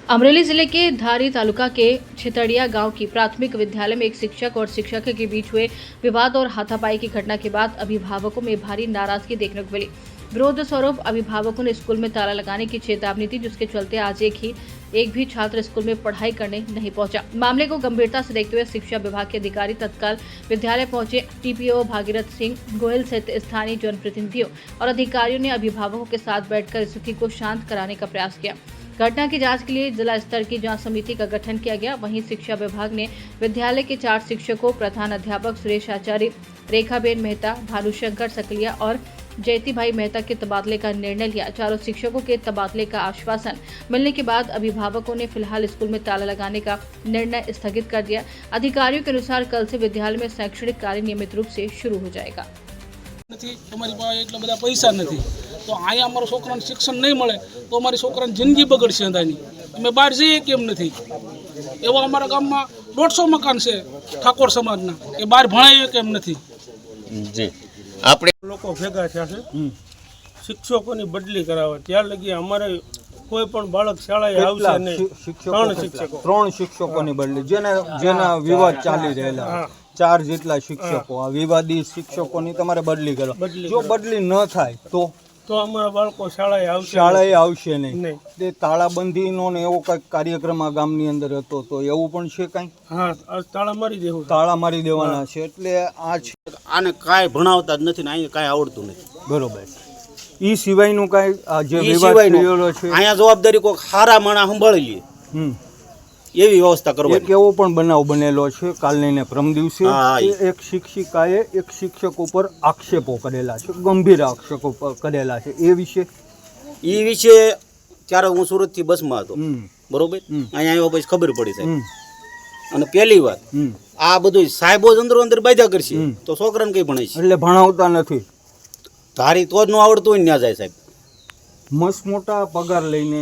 अमरेली जिले के धारी तालुका के छितड़िया गांव की प्राथमिक विद्यालय में एक शिक्षक और शिक्षक के बीच हुए विवाद और हाथापाई की घटना के बाद अभिभावकों में भारी नाराजगी देखने को मिली। विरोध स्वरूप अभिभावकों ने स्कूल में ताला लगाने की चेतावनी दी, जिसके चलते आज एक भी छात्र स्कूल में पढ़ाई करने नहीं पहुंचा। मामले को गंभीरता से देखते हुए शिक्षा विभाग के अधिकारी तत्काल विद्यालय पहुंचे। टीपीओ भागीरथ सिंह गोयल सहित स्थानीय जनप्रतिनिधियों और अधिकारियों ने अभिभावकों के साथ बैठकर स्थिति को शांत कराने का प्रयास किया। घटना की जांच के लिए जिला स्तर की जांच समिति का गठन किया गया। वहीं शिक्षा विभाग ने विद्यालय के 4 शिक्षकों, प्रधान अध्यापक सुरेश आचार्य, रेखाबेन मेहता, भानुशंकर सकलिया और जयती भाई मेहता के तबादले का निर्णय लिया। चारों शिक्षकों के तबादले का आश्वासन मिलने के बाद अभिभावकों ने फिलहाल स्कूल में ताला लगाने का निर्णय स्थगित कर दिया। अधिकारियों के अनुसार कल से विद्यालय में शैक्षणिक कार्य नियमित रूप से शुरू हो जाएगा। તમારી પાસે એટલા બધા પૈસા નથી તો અહીંયા અમારા છોકરાને શિક્ષણ નહીં મળે તો અમારી છોકરાની જિંદગી બગડશે અંધાની। અમે બહાર જઈએ કેમ નથી? એવા અમારા ગામમાં 150 મકાન છે ઠાકોર સમાજના એ બહાર ભણાઈએ કેમ નથી? જી આપણે લોકો ભેગા થયા છે શિક્ષકોની બદલી કરાવે ત્યાર લગી અમારે કોઈ પણ બાળક શાળાએ આવશે નહીં। 3 શિક્ષકોની બદલી જેના વિવાદ ચાલી રહેલા 4 જેટલા શિક્ષકો આ વિવાદી શિક્ષકોની તમારે બદલી કરો। જો બદલી ન થાય તો અમારા બાળકો શાળાએ આવશે નહીં। તે તાળાબંધીનો ને એવો કંઈક કાર્યક્રમ આ ગામની અંદર હતો તો એવું પણ છે કંઈ? હા, તાળા મારી દેવાના છે। એટલે આ છે આને કાંઈ ભણાવતા જ નથી ને અહીંયા કાંઈ આવડતું નથી। બરોબર છે। ઈ સિવાયનું કાંઈ જે વિવાદ થયેલો છે અહીંયા જવાબદારી કોઈ સારા માણસ સંભાળી લે એવી વ્યવસ્થા કરવાની। એક એવો પણ બનાવ બનેલો છે કાલની ને પ્રમ દિવસે એક શિક્ષિકાએ એક શિક્ષક ઉપર આક્ષેપો કરેલા છે, ગંભીર આક્ષેપો કરેલા છે। એ વિશે ત્યારે હું સુરતથી બસમાં હતો, બરોબર, અહીંયા આવ્યો પછી ખબર પડી સાહેબ। અને પહેલી વાત આ બધું સાહેબો જ અંદર બાધા કરશે તો છોકરાને કઈ ભણાય છે? એટલે ભણાવતા નથી। ધારી તો જ ન આવડતું હોય ને ત્યાં જાય સાહેબ। મસ્ત મોટા પગાર લઈને